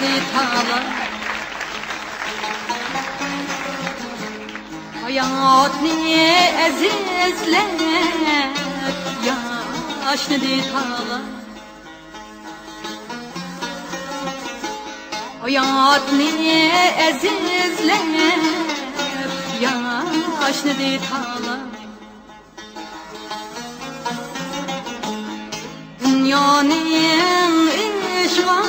ditalar hayatni azizlab yaşni ditalar hayatni azizlab yaşni ditalar dünyanın işga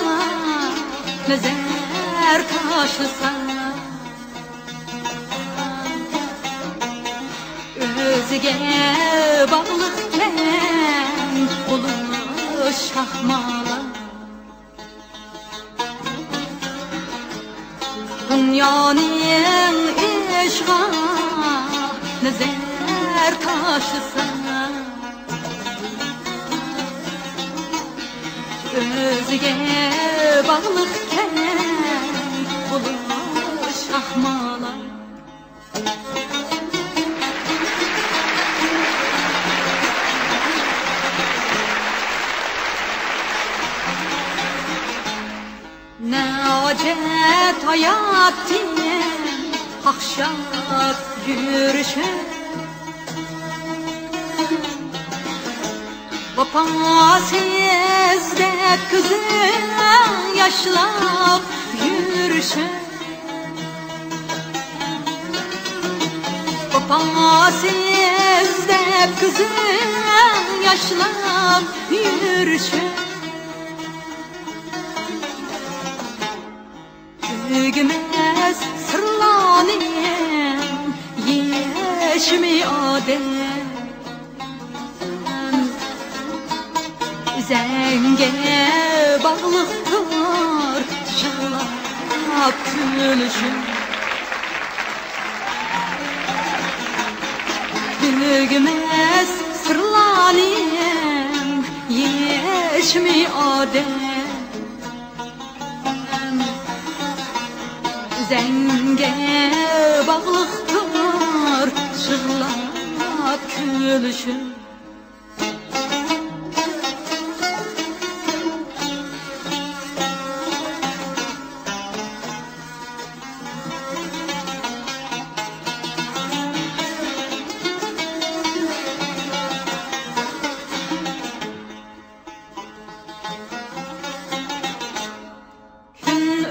nazar taşısa özüge bağlıkken buluş şahmala dünyanın işga nazar taşısa özüge bağlıkken buluş şahmala ne acet hayatın akşam yürüyüşü vefasız de kızın yaşlap yürüyüşü vefasız de kızın yaşlap yürüyüşü tügümez sırlanayım yeşmi adem zenge bağlıktır şılap gülüşüm tügümez sırlanayım yeşmi adem zenge bağlıktır şılap gülüşüm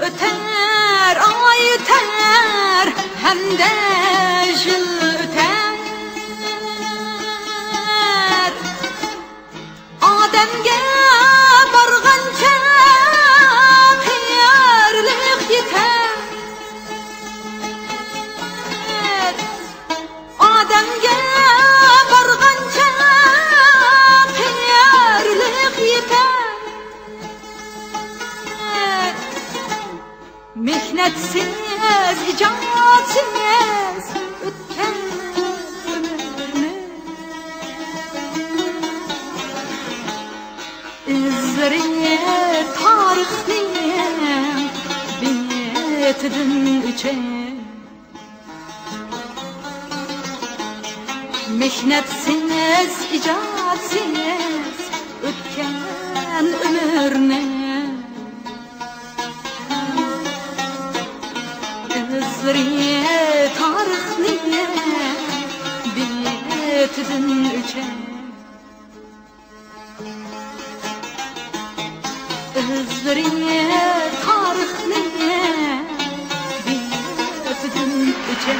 öter ay öter hem de yıl öter ademge bargancha hiyarlik yeter ademge bargancha hiyarlik yeter mehnetsiz, icatsiz ötken ömrümü izleri tarixniyim betidin içe mehnetsiz, icatsiz ötken ömrünü izleri tarixniyim betidin içe izleri tarixniyim betidin içe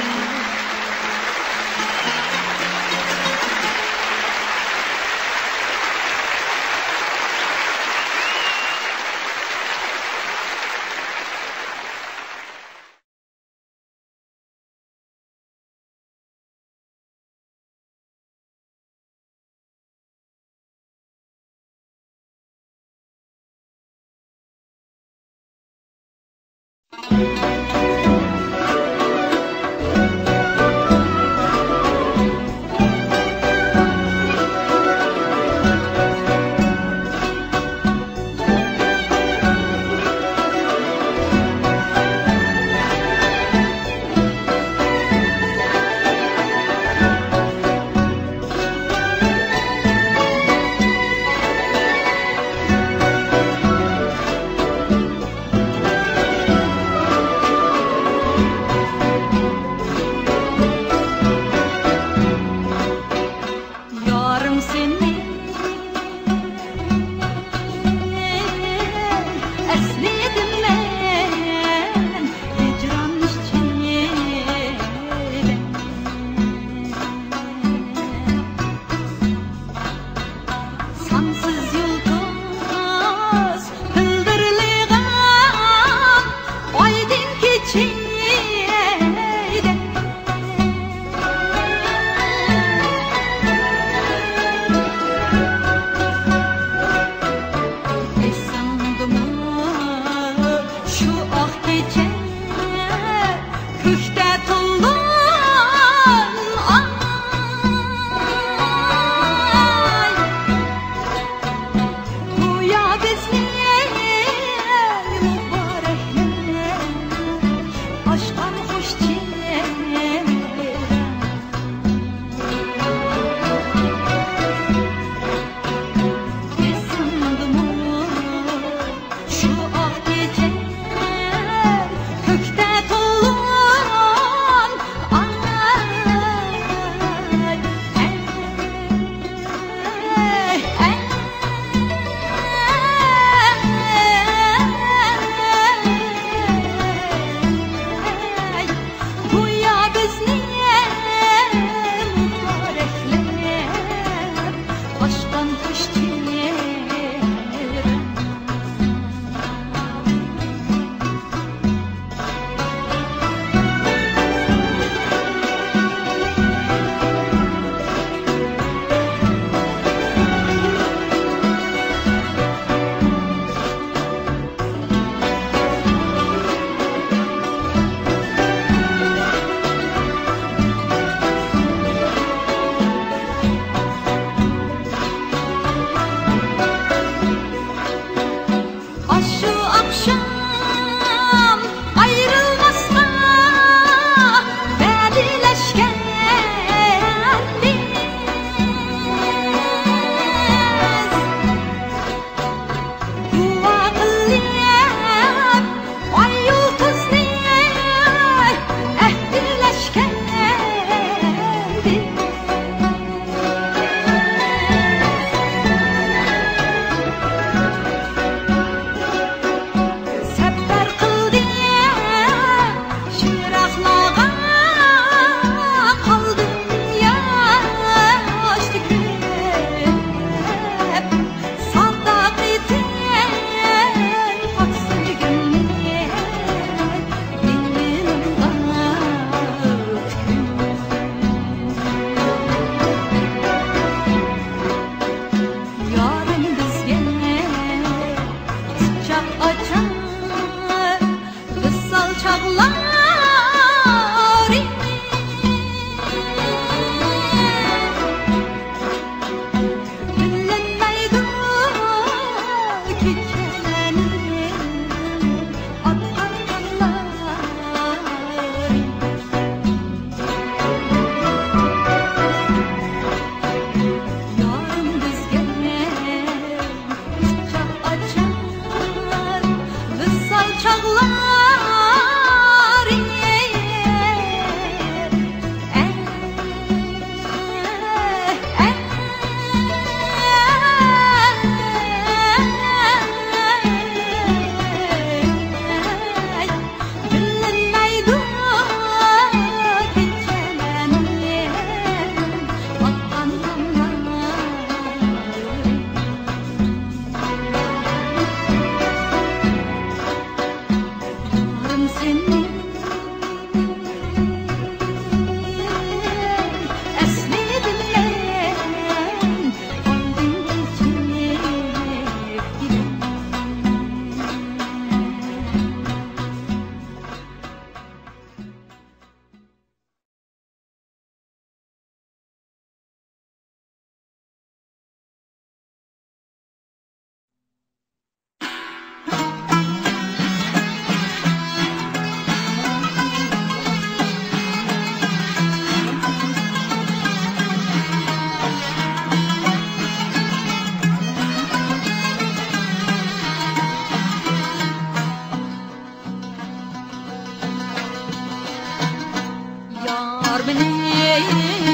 Yar beni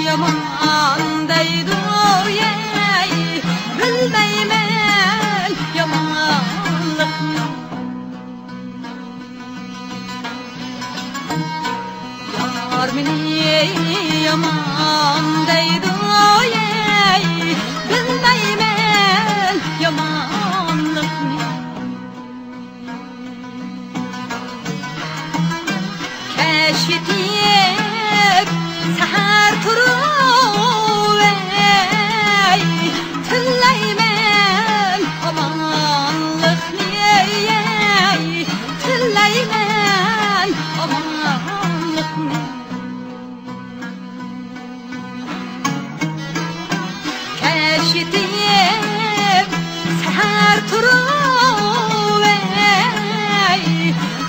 yaman deydi ey, bilmeymen yamanlıkni. Yar beni yaman deydi ey, bilmeymen yamanlıkni. Keşfetip seher turup ey, tilleymen amanlıkni ey, tilleymen amanlıkni. Keşfetip seher turup ey,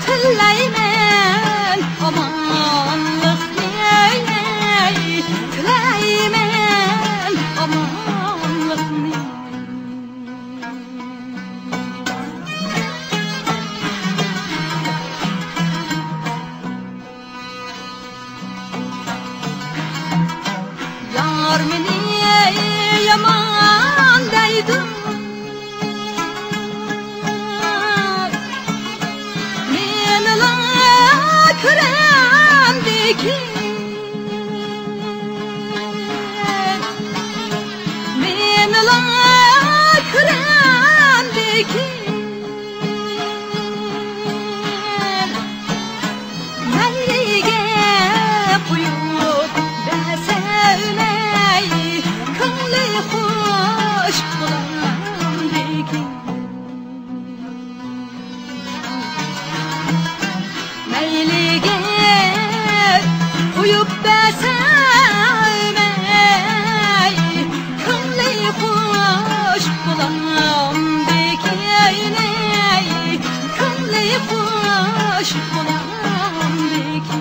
tilleymen amanlıkni ey, tilleymen amanlıkni. Yar meni yaman deydi, menila küремdeki, menila küремdeki. Meyliğe koyup besevmeyi, kınlı hoş bulamdeki. Meyliğe koyup besevmeyi, kınlı hoş bulamdeki. Kınlı hoş bulamdeki.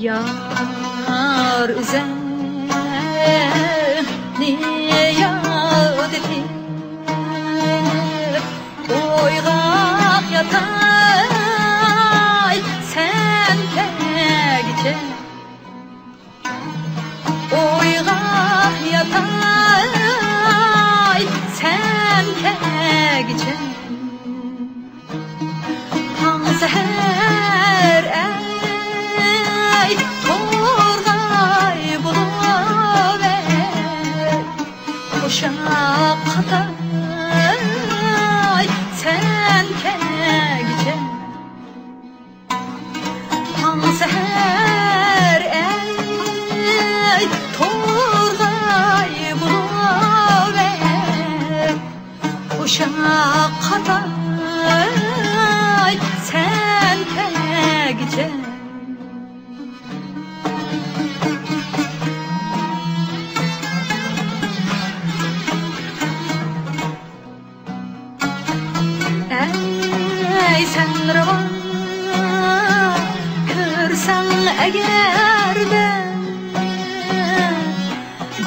Yar üzerine yad etip Oygak yatay sen tekce Oygak yatay sen tekce Tan seher ey torgay buluver Uşak katay sen tekce Tan seher ey torgay buluver Uşak katay sen tekce Ey sen rıvan kırsan eğer ben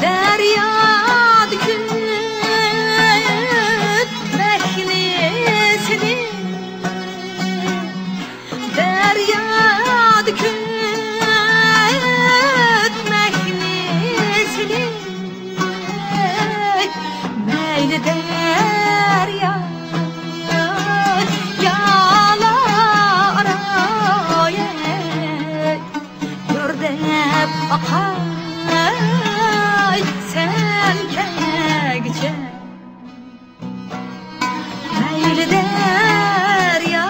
Deryad kütmeklisini Deryad kütmeklisini Meyli derya akay sen kegce Meyli derya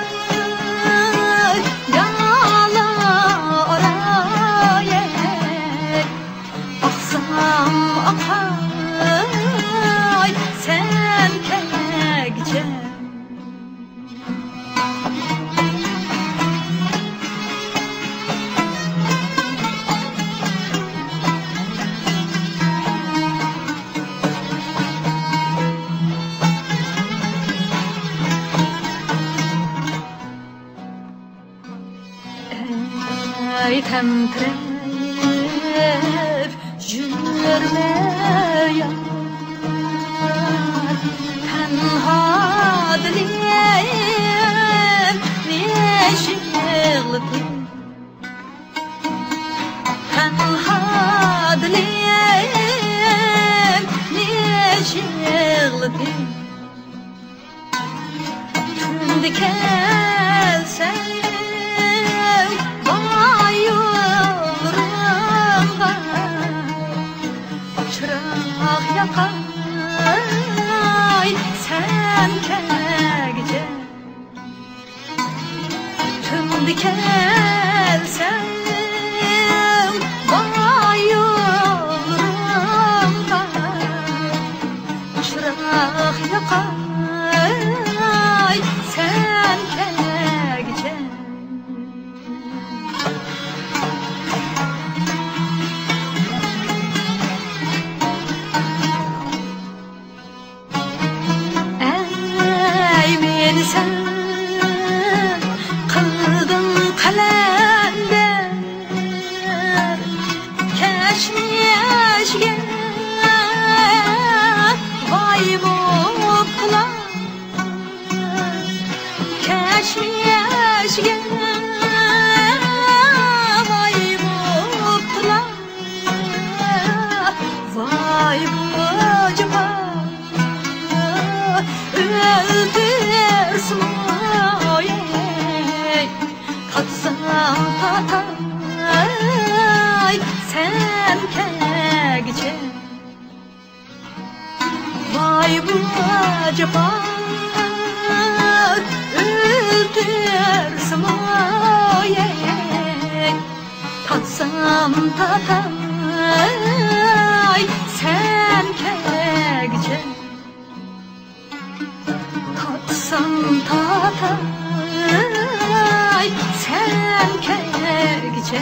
yala oraya Aksam akay sen kegce Ey temtrep jürme yar Tenha dileyim neşiğlitim Tenha dileyim neşiğlitim Tündi kelsen Çırak yakay sen kegce Tüm dikelsen bayılırım Çırak yakay sen kegce Beni sen kıldın kalender Keşmeşge vay mutlar Keşmeşge vay mutlar Vay bacıma öldürsün oy Tatsam tatay sen kegce Vay bu acaba öldürsün oy Tatsam tatay sen kegce Tatsam tatay sen kegce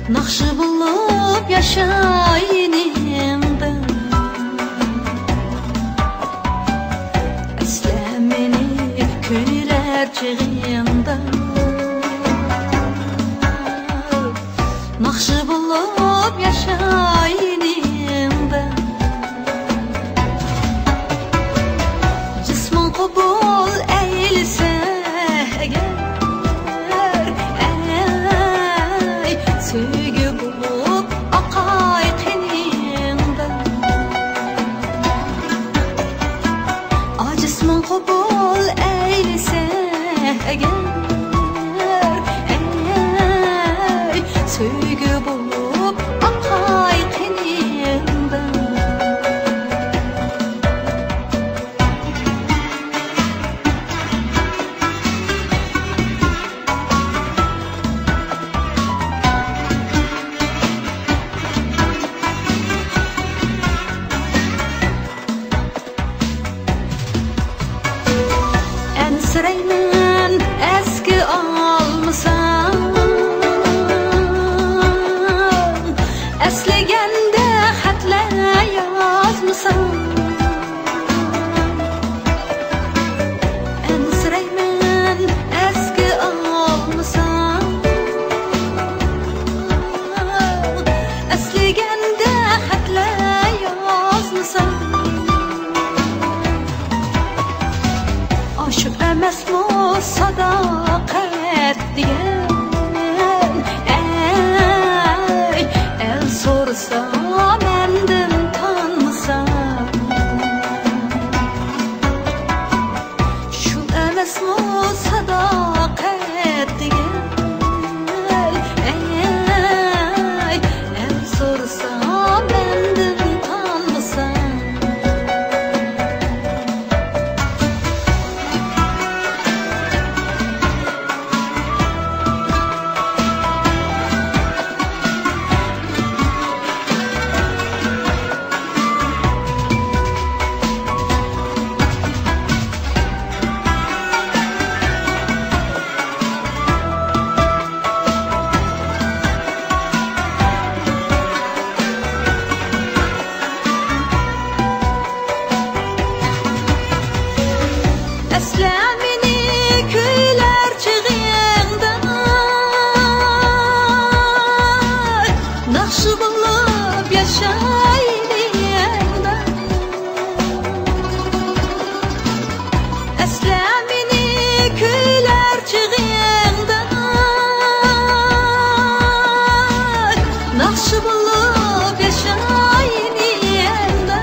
Nakşı bulup yaşayınımda Eslemini köyler çığında Nakşı bulup yaşayınımda Cismin kabul eylse eğer Söygü bulup akay qenimden Cismin kabul eylse eğer Söygü bulup akay qenimden Ensireymen eski almısan Eslegende xatlar yazmısan Ensireymen eski almısan Eslegende xatlar yazmısan Aşık emesmi sadakat diyen Ey el sorsa menden tanısan Şu emesmi sadakat diyen Ey el sorsa menden tanısan Eslemini köyler çığında Nakşı bulup yaşayınımda Eslemini köyler çığında Nakşı bulup yaşayınımda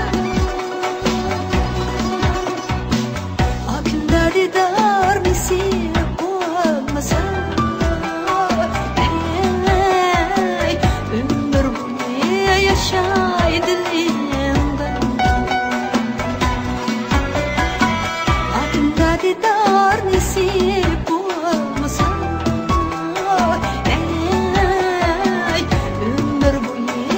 Didar misir olmasa Ey ömür boyu yaşay dilimde Aklımda didar misir olmasa Ey ömür boyu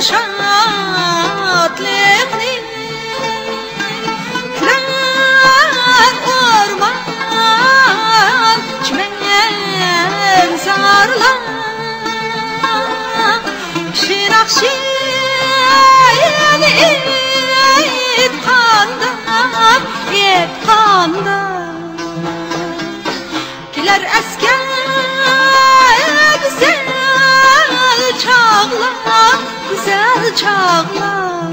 şatlıqni Kırar orman çimen zarlar Şinaqşin etqanda Kiler asker güzel çağlar Güzel çağlar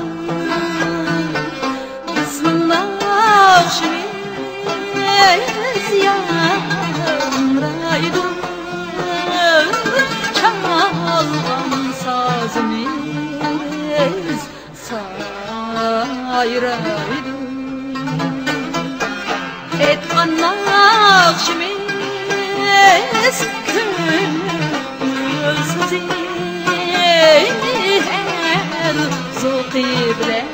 Bizim nakşimiz yanraydı Çalgan sazimiz sayraydı Etqan nakşimiz külsüz el zoqi bilen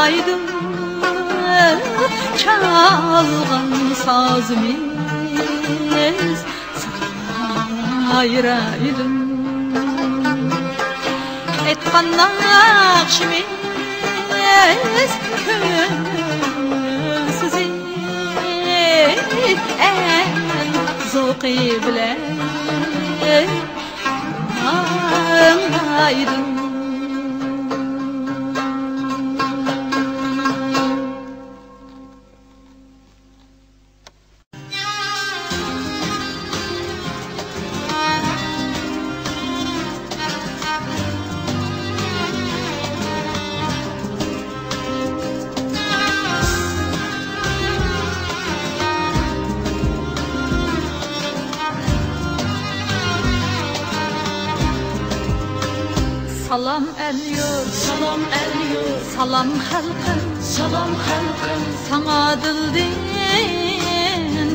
ağlaydı Çalgan sazimiz sayraydı Etqan nakşimiz külsüz el zoqi bilen ağlaydı Salam eliyor, salam eliyor, salam halkım, salam halkım, sana dildin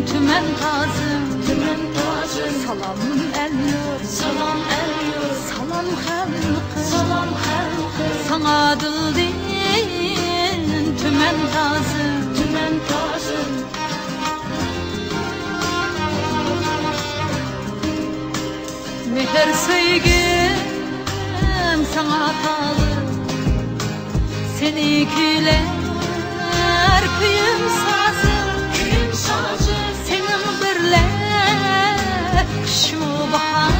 tümen tazım, tümen tazım, salam eliyor, salam eliyor, salam halkım, salam halkım, sana dildin tümen tazım, tümen tazım. Meher sevgim sana atalı Seninkiler kıyım sazı Kıyım sazı Senin birle şu bahar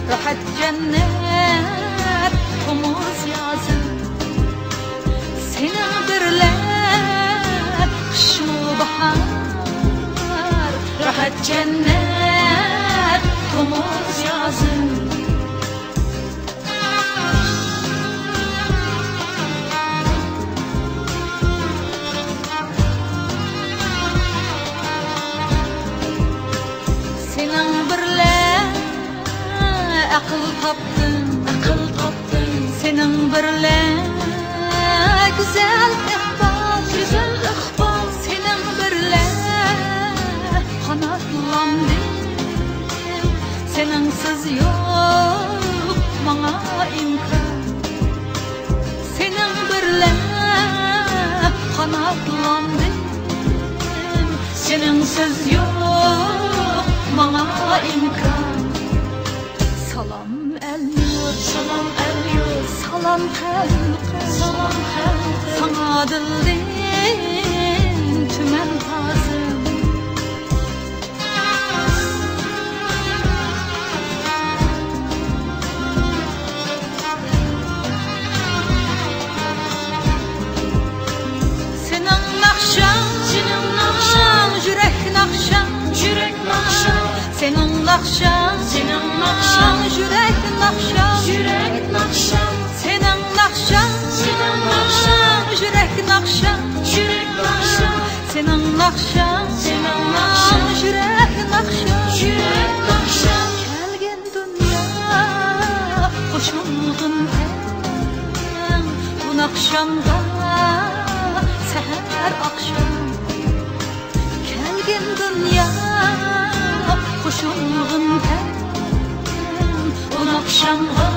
Rahat cennet umuz yazı Senin birle şu bahar Rahat cennet umuz yazı akıl taptın akıl taptın senin birle güzel ihbal, güzel ihbal. senin birle kanatlandım. Seninsiz yok bana imkan. Senin birle kanatlandım. Seninsiz yok bana imkan. Salam el nur, Salam el yurt, salam halkı, salam halkı. sana dilden tümen tazım. Senin nakşan, Senin nakşan, yürek nakşan, yürek nakşan. senin nakşan, Senin nakşan, yürek nakşan, yürek nakşan. senin nakşan, Senin nakşan, yürek nakşan, yürek nakşan. senin nakşan, Senin nakşan, yürek nakşan, yürek nakşan. kelgin dünya hoşumdun en bu nakşanda seher akşam. Kelgin dünya hoşumdun en bu nakşanda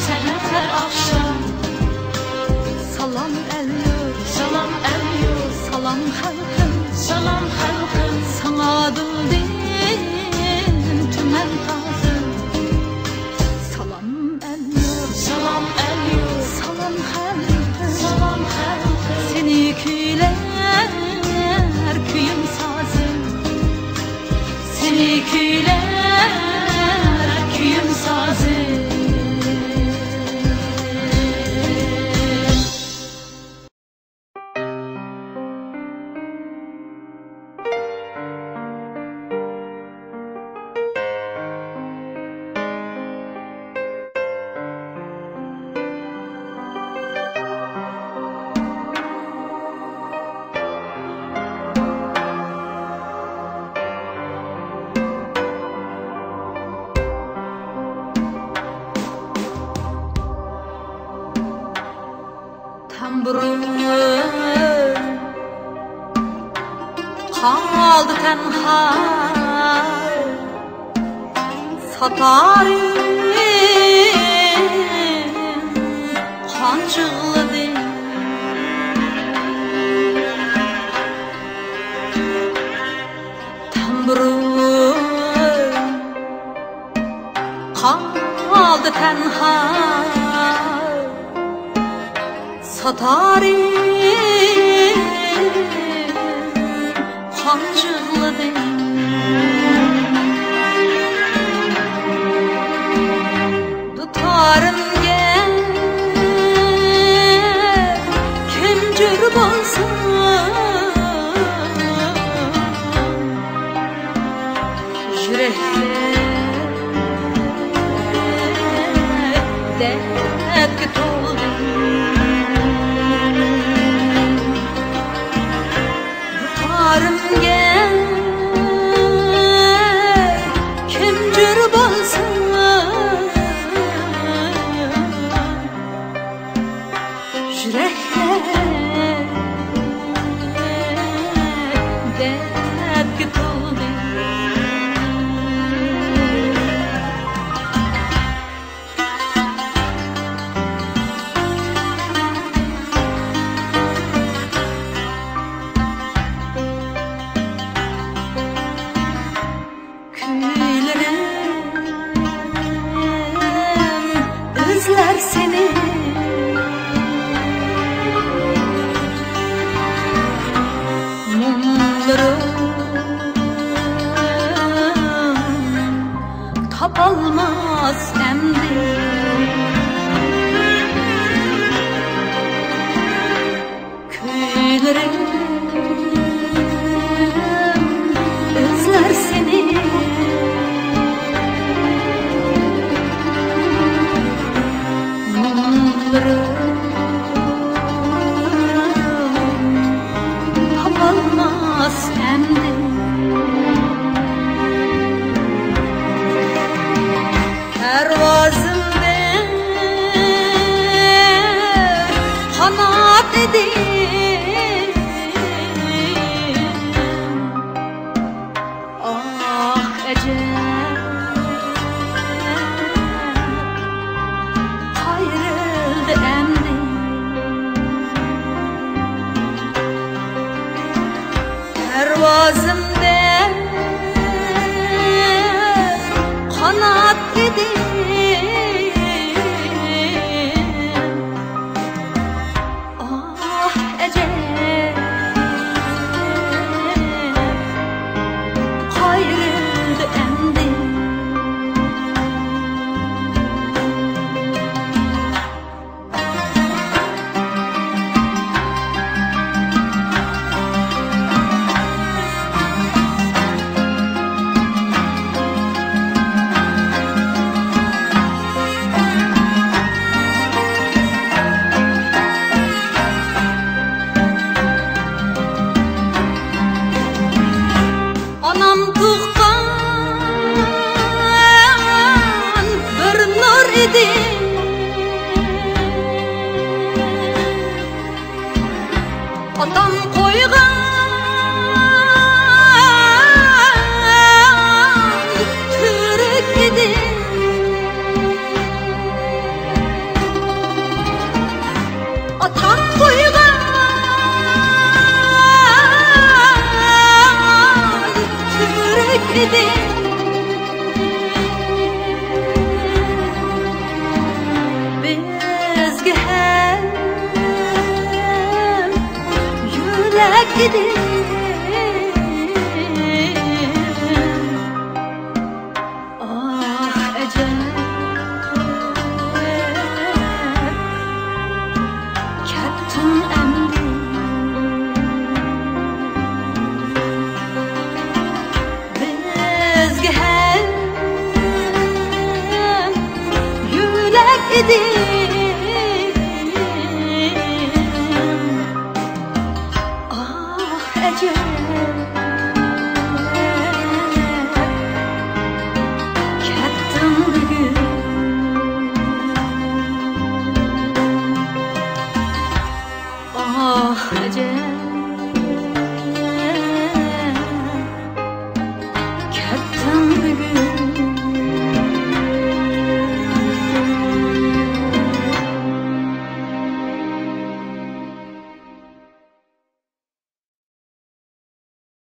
seher akşam. Salam el yurt, Salam el yurt, salam halkım, salam halkım. sana dilden tümen tazım. Salam el yurt, Salam el yurt, salam halkım, salam halkım. seni küyler küyüm sazım. Seni küyler küyüm sazım. Tamburun kaldı tenha, satarım kancıkladı. Tamburun kaldı tenha, satarım kancıkladı. Tutarım gel kimcir bolsun, yürekler dertke toldu. Tutarım gel kimcir bolsun, yürekler dertke toldu. Küylerim özler seni, mumlarım tapalmaz emdi. Küylerim özler seni, mumlarım gözümde kanat idi. Ah ecel kayrıldı endi. Anam tuğan bir nur idi. Atam koygan türük idi. Atam koygan idi. Bizge hem yürek idi. Ah ecel kettin emdi. Idi. Ah ecel kettin bugün. Ah ecel